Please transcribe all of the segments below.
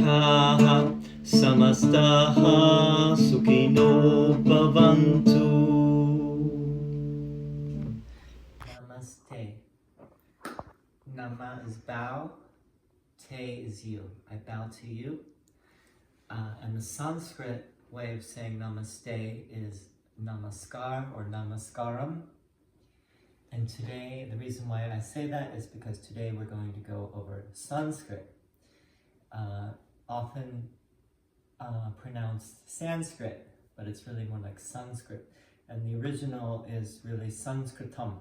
Lokaha Samastaha Sukhino Bhavantu. Namaste. Nama is bow, te is you. I bow to you. And the Sanskrit way of saying namaste is namaskar or namaskaram. And today, the reason why I say that is because today we're going to go over Sanskrit. Often pronounced Sanskrit, but it's really more like Sanskrit. And the original is really Sanskritam.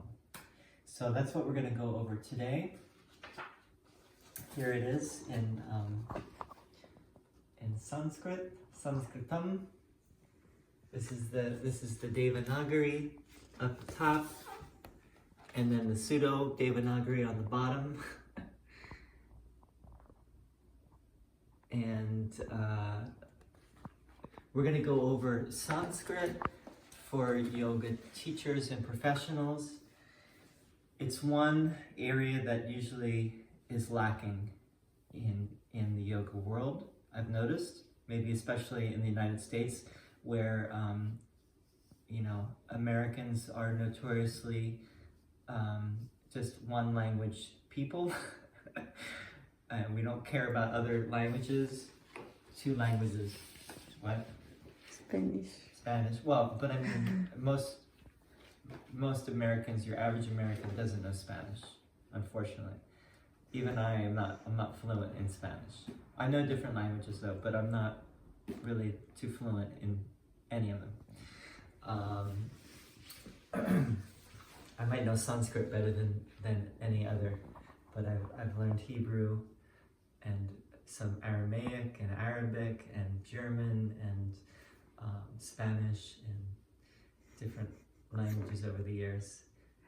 So that's what we're going to go over today. Here it is in Sanskrit, Sanskritam. This is the Devanagari up the top, and then the pseudo Devanagari on the bottom. And we're going to go over Sanskrit for yoga teachers and professionals. It's one area that usually is lacking in the yoga world, I've noticed, maybe especially in the United States, where Americans are notoriously just one language people. And we don't care about other languages. Two languages. What? Spanish. Well, but I mean, most Americans, your average American doesn't know Spanish, unfortunately. Even I'm not fluent in Spanish. I know different languages though, but I'm not really too fluent in any of them. I might know Sanskrit better than any other, but I've learned Hebrew and some Aramaic and Arabic and German and Spanish and different languages over the years.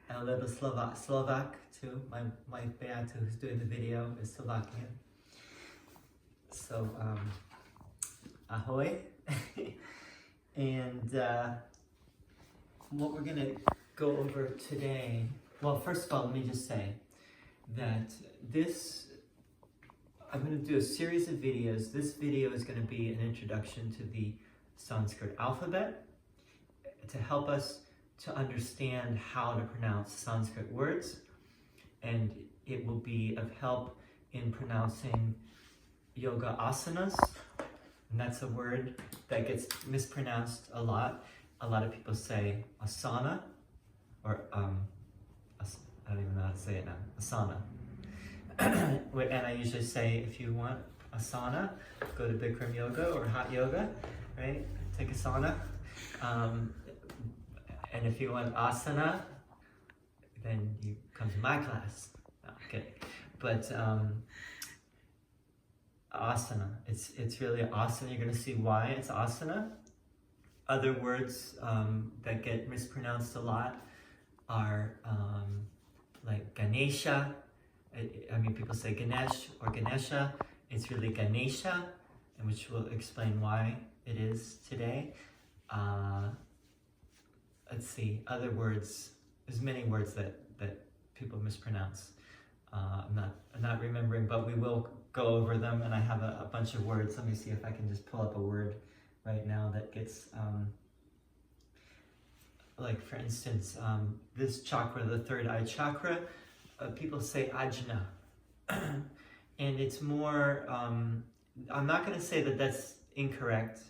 And a little Slovak too. My Beata, who's doing the video, is Slovakian. So, ahoy. And what we're gonna go over today, well, first of all, let me just say that I'm going to do a series of videos. This video is going to be an introduction to the Sanskrit alphabet to help us to understand how to pronounce Sanskrit words, and it will be of help in pronouncing yoga asanas, and that's a word that gets mispronounced a lot. A lot of people say asana, or I don't even know how to say it now, asana. And I usually say, if you want asana, go to Bikram yoga or hot yoga, right? Take asana. And if you want asana, then you come to my class. No, I'm kidding. But asana, it's really asana. You're gonna see why it's asana. Other words that get mispronounced a lot are like Ganesha. I mean, people say Ganesh or Ganesha. It's really Ganesha, and which will explain why it is today. Let's see, other words. There's many words that people mispronounce. I'm not remembering, but we will go over them, and I have a bunch of words. Let me see if I can just pull up a word right now that gets, like for instance, this chakra, the third eye chakra, people say ajna, and it's more, I'm not going to say that that's incorrect,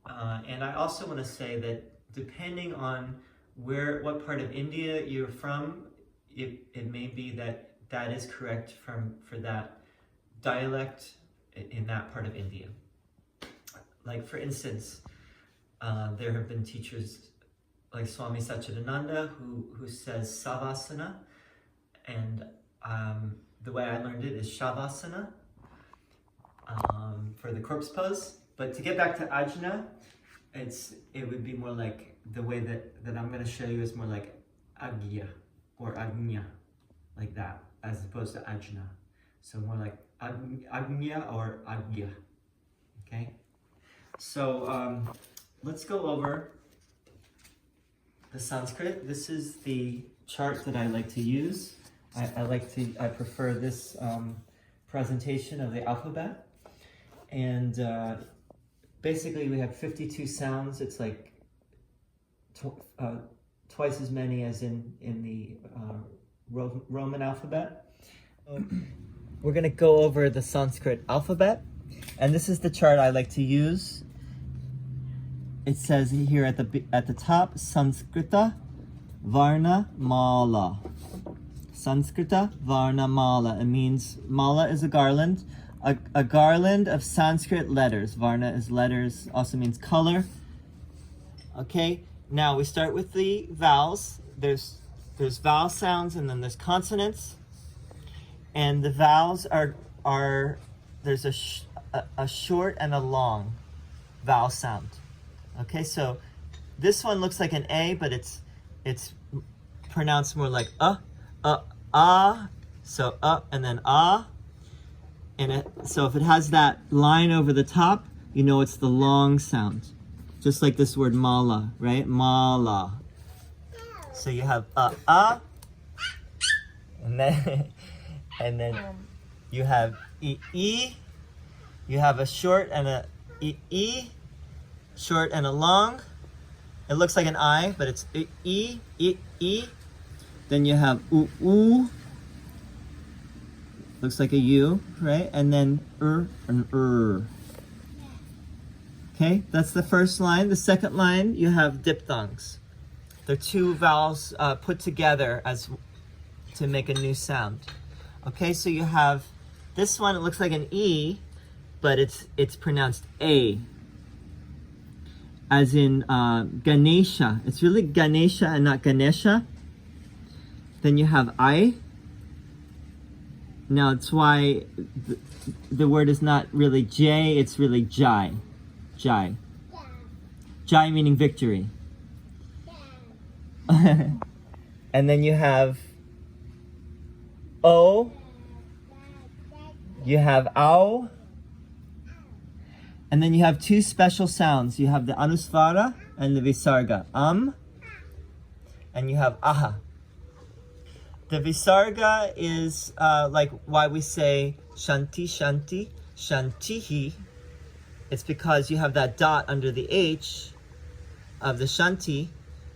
and I also want to say that depending on what part of India you're from, it may be that is correct for that dialect in that part of India. Like for instance, there have been teachers like Swami Satchidananda who says savasana, and the way I learned it is shavasana for the corpse pose. But to get back to ajna, it would be more like the way that I'm going to show you is more like agya or agnya, like that, as opposed to ajna. So more like agnya or agya. Okay. So let's go over the Sanskrit. This is the chart that I like to use. I prefer this presentation of the alphabet. And basically we have 52 sounds. It's like twice as many as in the Roman alphabet. We're going to go over the Sanskrit alphabet, and this is the chart I like to use. It says here at the top, Sanskrita Varna Mala. Sanskrita Varna Mala. It means mala is a garland. A garland of Sanskrit letters. Varna is letters, also means color. Okay, now we start with the vowels. There's vowel sounds, and then there's consonants. And the vowels are there's a short and a long vowel sound. Okay, so this one looks like an A, but it's pronounced more like so and then and so if it has that line over the top, you know it's the long sound, just like this word mala, right? Mala. So you have and then you have e. You have a short and a e, short and a long. It looks like an I, but it's e. Then you have u. Looks like a U, right? And then and Okay, that's the first line. The second line, you have diphthongs. They're two vowels put together as to make a new sound. Okay, so you have this one. It looks like an E, but it's pronounced A. As in Ganesha. It's really Ganesha and not Ganesha. Then you have I. Now it's why the word is not really J, it's really Jai. Jai. Jai meaning victory. And then you have O. You have Au. And then you have two special sounds. You have the Anusvara and the Visarga. And you have Aha. The Visarga is like why we say Shanti, Shanti, Shantihi. It's because you have that dot under the H of the Shanti.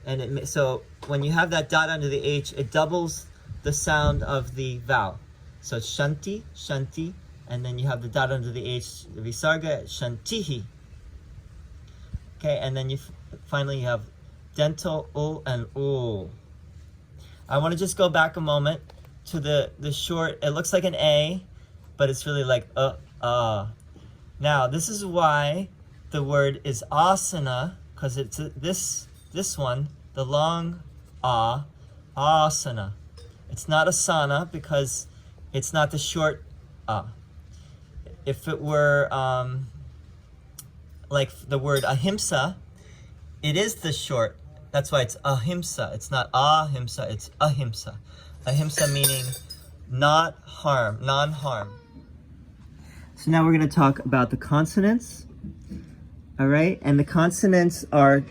And so when you have that dot under the H, it doubles the sound of the vowel. So it's Shanti, Shanti, and then you have the dot under the H, the Visarga, Shantihi. Okay, and then finally you have dental U and U. I want to just go back a moment to the short. It looks like an A, but it's really like Now this is why the word is asana, because it's this one, the long asana. It's not asana because it's not the short If it were like the word ahimsa, it is the short. That's why it's ahimsa. It's not ahimsa, it's ahimsa. Ahimsa meaning not harm, non-harm. So now we're going to talk about the consonants. All right, and the consonants are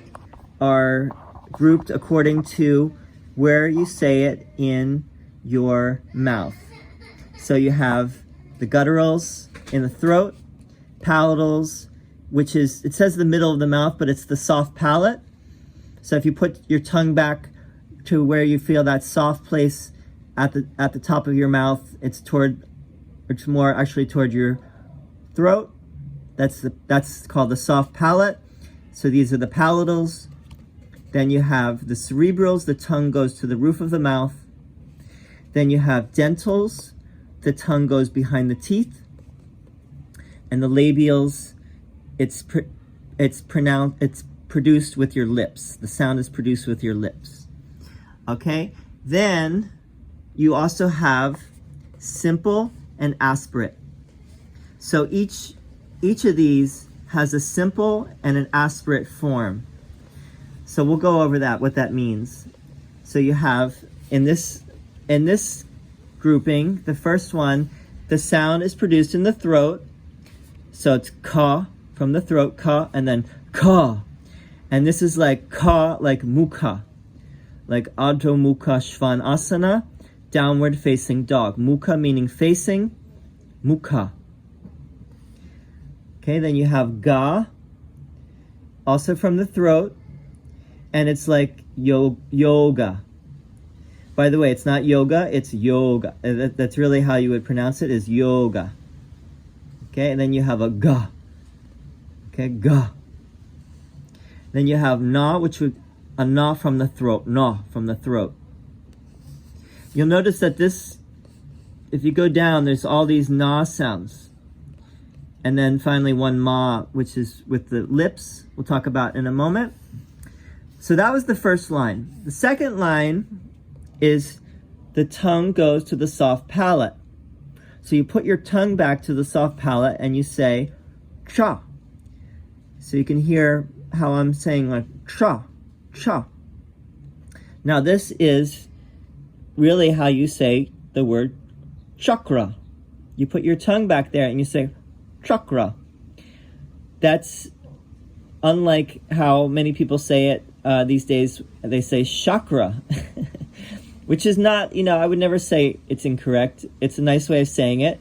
grouped according to where you say it in your mouth. So you have the gutturals in the throat, palatals, which is, it says the middle of the mouth, but it's the soft palate. So if you put your tongue back to where you feel that soft place at the top of your mouth, it's more actually toward your throat. That's called the soft palate. So these are the palatals. Then you have the cerebrals, the tongue goes to the roof of the mouth. Then you have dentals, the tongue goes behind the teeth. And the labials, it's produced with your lips. The sound is produced with your lips. Okay? Then you also have simple and aspirate. So each of these has a simple and an aspirate form. So we'll go over that, what that means. So you have in this grouping, the first one, the sound is produced in the throat. So it's ka from the throat, ka, and then ka. And this is like ka, like mukha, like Adho Mukha Svanasana, downward facing dog. Mukha meaning facing, mukha. Okay, then you have ga, also from the throat, and it's like yoga. By the way, it's not yoga, it's yoga. That's really how you would pronounce it, is yoga. Okay, and then you have a ga. Okay, ga. Then you have na, which would a na from the throat, na from the throat. You'll notice that this, if you go down, there's all these na sounds. And then finally one ma, which is with the lips, we'll talk about in a moment. So that was the first line. The second line is the tongue goes to the soft palate. So you put your tongue back to the soft palate and you say cha. So you can hear how I'm saying like cha, cha. Now this is really how you say the word chakra. You put your tongue back there and you say chakra. That's unlike how many people say it these days. They say chakra, which is not, I would never say it's incorrect. It's a nice way of saying it.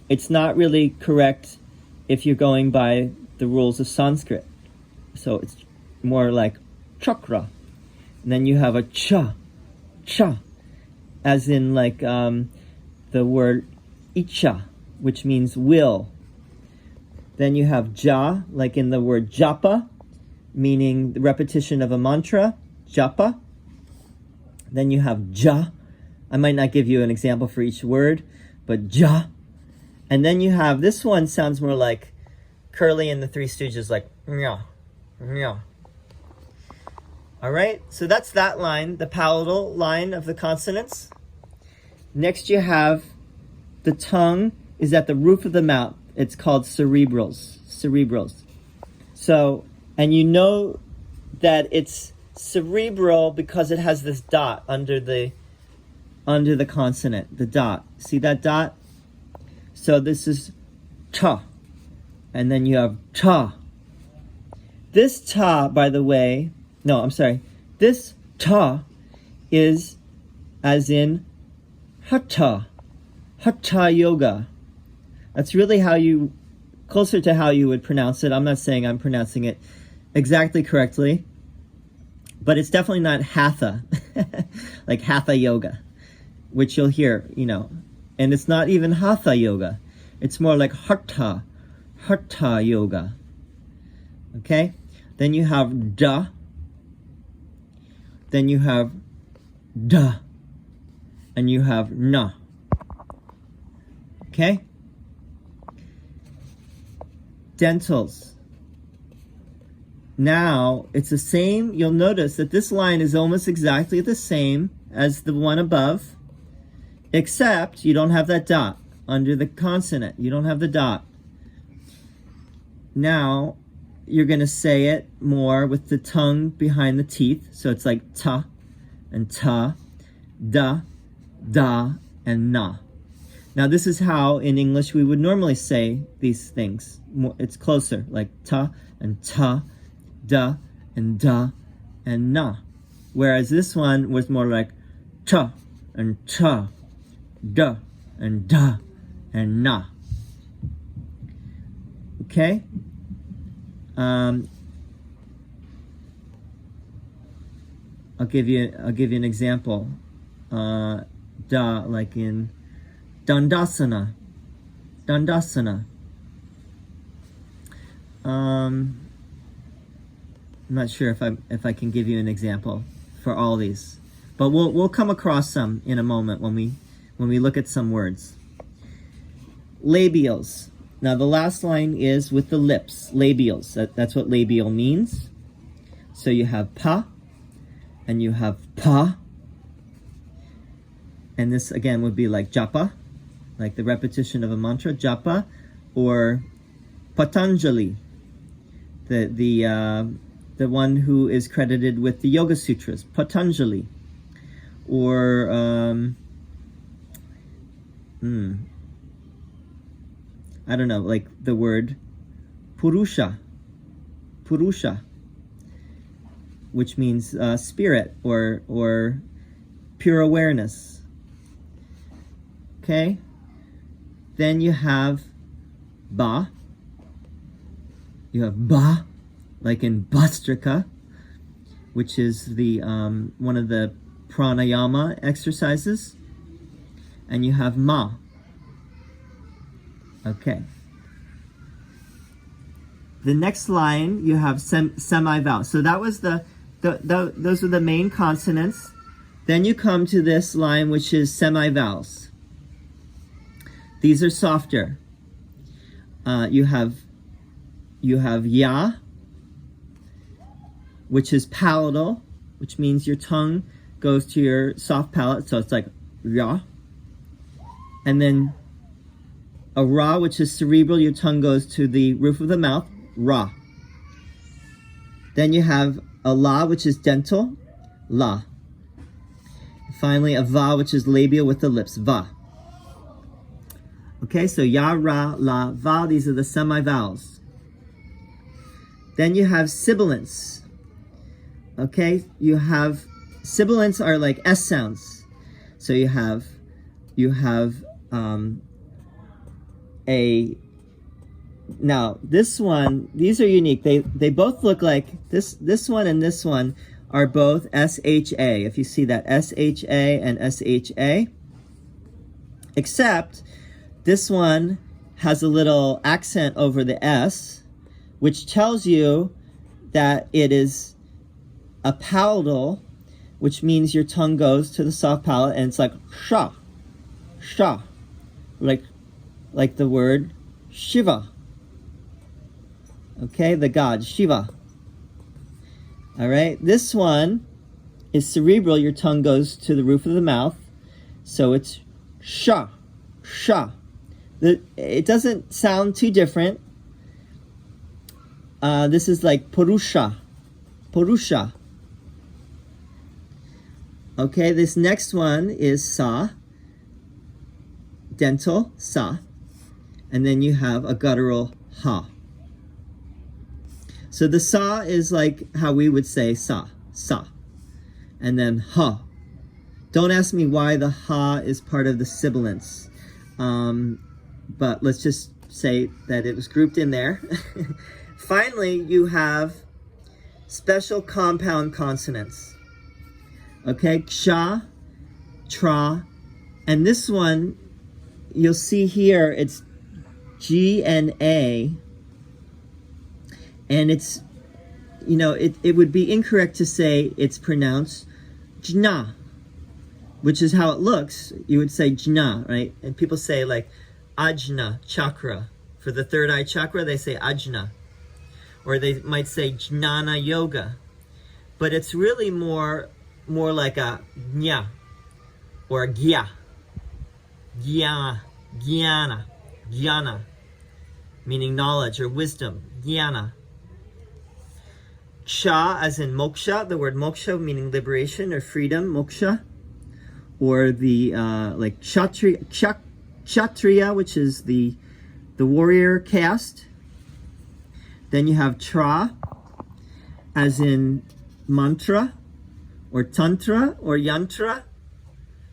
It's not really correct if you're going by the rules of Sanskrit. So it's more like chakra. And then you have a cha, cha, as in like the word icha, which means will. Then you have ja, like in the word japa, meaning the repetition of a mantra, japa. Then you have ja. I might not give you an example for each word, but ja. And then you have, this one sounds more like Curly and the Three Stooges, like meow, meow. All right, so that's that line, the palatal line of the consonants. Next you have the tongue is at the roof of the mouth. It's called cerebrals, cerebrals. So, and you know that it's cerebral because it has this dot under the consonant, the dot. See that dot? So this is ta, and then you have ta. This ta, by the way, no, I'm sorry. This ta is as in hatha, hatha yoga. That's really how you, closer to how you would pronounce it. I'm not saying I'm pronouncing it exactly correctly, but it's definitely not hatha, like hatha yoga, which you'll hear, and it's not even hatha yoga. It's more like hatha, hatha yoga. Okay? Then you have da. Then you have da. And you have na. Okay? Dentals. Now, it's the same. You'll notice that this line is almost exactly the same as the one above, except you don't have that dot under the consonant. You don't have the dot. Now, you're going to say it more with the tongue behind the teeth. So it's like ta and ta, da, da, and na. Now, this is how in English we would normally say these things. It's closer, like ta and ta, da and da and na. Whereas this one was more like ta and ta, da and da and na. Okay? I'll give you an example. Da, like in Dandasana. Dandasana. I'm not sure if I can give you an example for all these, but we'll come across some in a moment when we look at some words. Labials. Now the last line is with the lips. Labials. That's what labial means. So you have pa, and you have pa, and this again would be like japa, like the repetition of a mantra, japa, or Patanjali, the one who is credited with the Yoga Sutras, Patanjali, or I don't know, like the word Purusha, which means spirit or pure awareness. Okay? Then you have ba, You have ba, like in Bhastrika, which is the one of the pranayama exercises. And you have ma. Okay. The next line, you have semi-vowel. So that was those are the main consonants. Then you come to this line, which is semi-vowels. These are softer. You have ya, which is palatal, which means your tongue goes to your soft palate, so it's like ya. And then a ra, which is cerebral, your tongue goes to the roof of the mouth, ra. Then you have a la, which is dental, la. Finally, a va, which is labial with the lips, va. Okay, so ya, ra, la, va, these are the semi-vowels. Then you have sibilants. Okay, you have, sibilants are like S sounds. So you have now this one, these are unique. They both look like, this one and this one are both S-H-A. If you see that, S-H-A and S-H-A. Except this one has a little accent over the S, which tells you that it is a palatal, which means your tongue goes to the soft palate, and it's like sha, sha, like the word Shiva. Okay, the god Shiva. All right, this one is cerebral. Your tongue goes to the roof of the mouth, so it's sha, sha. It doesn't sound too different. This is like Purusha, Purusha. Okay, this next one is sa, dental, sa. And then you have a guttural ha. So the sa is like how we would say sa, sa. And then ha. Don't ask me why the ha is part of the sibilants. But let's just say that it was grouped in there. Finally, you have special compound consonants. Okay, ksha, tra, and this one, you'll see here, it's G and A, and it's, you know, it would be incorrect to say it's pronounced jna, which is how it looks. You would say jna, right? And people say like ajna chakra. For the third eye chakra, they say ajna. Or they might say jnana yoga. But it's really more like a nya or a gya. Gyana, gyana, gyana, meaning knowledge or wisdom, gyana. Ksha, as in moksha, the word moksha meaning liberation or freedom, moksha. Or the like kshatriya, which is the warrior caste. Then you have tra, as in mantra, or tantra, or yantra.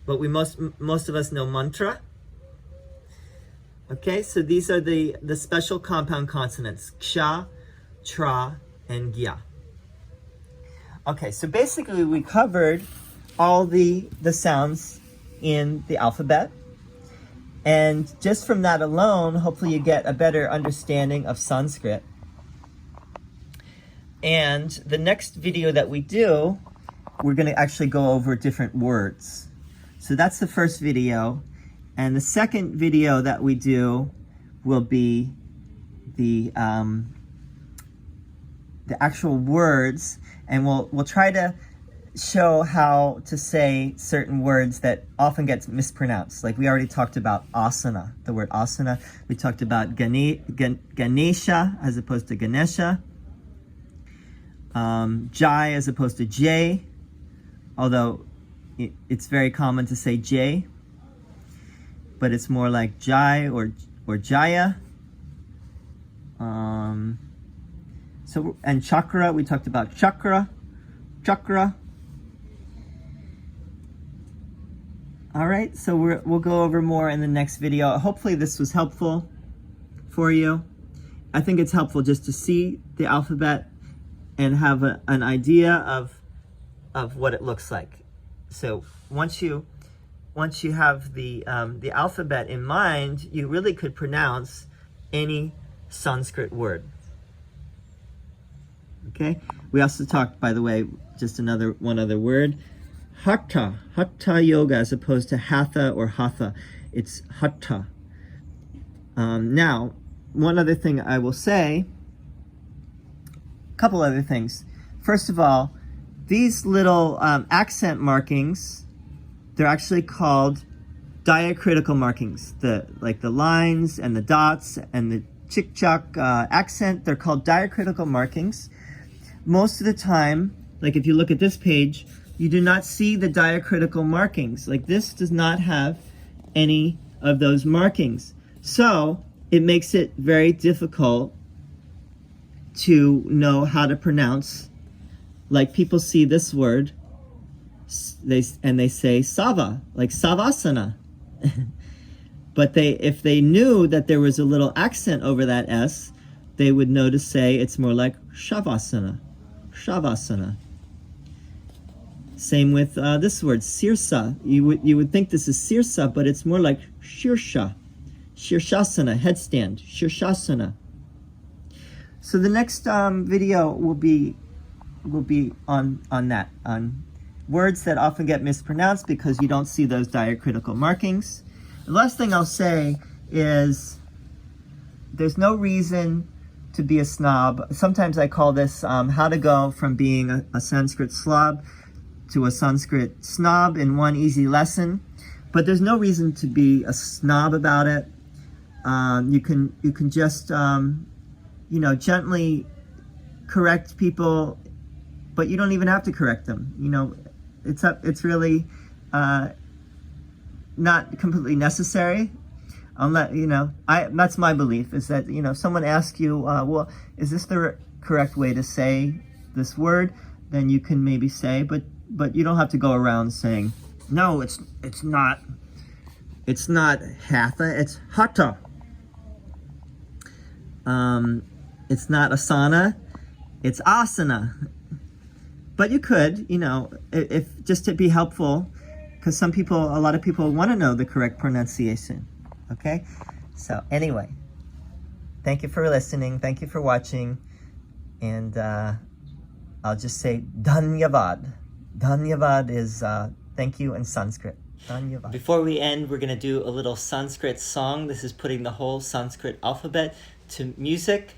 But we most of us know mantra. Okay, so these are the special compound consonants, ksha, tra, and gya. Okay, so basically we covered all the sounds in the alphabet. And just from that alone, hopefully you get a better understanding of Sanskrit. And the next video that we do, we're going to actually go over different words. So that's the first video. And the second video that we do will be the actual words. And we'll try to show how to say certain words that often gets mispronounced. Like we already talked about asana, the word asana. We talked about Ganesha as opposed to Ganesha. Jai as opposed to Jay, although it's very common to say J, but it's more like Jai or Jaya. And chakra, we talked about chakra. All right, so we'll go over more in the next video. Hopefully this was helpful for you. I think it's helpful just to see the alphabet and have an idea of what it looks like. So once you have the alphabet in mind, you really could pronounce any Sanskrit word. Okay. We also talked, by the way, just one other word, hatha yoga, as opposed to hatha or hatha. It's hatha. Now, one other thing I will say, a couple other things. First of all, these little accent markings, they're actually called diacritical markings. Like the lines and the dots and the chick-chock accent, they're called diacritical markings. Most of the time, like if you look at this page, you do not see the diacritical markings. Like this does not have any of those markings. So it makes it very difficult to know how to pronounce. Like people see this word, they say sava, like savasana. But if they knew that there was a little accent over that S, they would know to say it's more like shavasana. Shavasana. Same with this word, sirsa. You would think this is sirsa, but it's more like shirsha. Shirshasana, headstand, shirshasana. So the next video will be on that, on words that often get mispronounced because you don't see those diacritical markings. The last thing I'll say is there's no reason to be a snob. Sometimes I call this how to go from being a Sanskrit slob to a Sanskrit snob in one easy lesson. But there's no reason to be a snob about it. You can just gently correct people, but you don't even have to correct them. It's really not completely necessary. That's my belief, is that, if someone asks you, well, is this the correct way to say this word? Then you can maybe say, but you don't have to go around saying, no, it's not hatha, it's hatha. It's not asana, it's asana. But you could, if just to be helpful, because a lot of people want to know the correct pronunciation. Okay? So anyway, thank you for listening. Thank you for watching. And I'll just say dhanyavad. Dhanyavad is thank you in Sanskrit. Dhanyavad. Before we end, we're going to do a little Sanskrit song. This is putting the whole Sanskrit alphabet to music.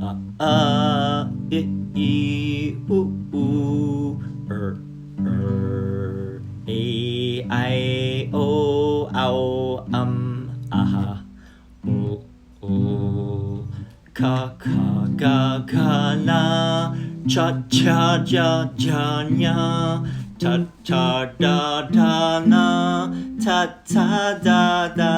A, I, U, A, I, O, Ow, Aha, O, Ka, Ga, Ka, Na, Cha, Cha, Ja, Ja, Nya, Ta, Ta, Da, Da, Na, Ta, Ta, Da, Da.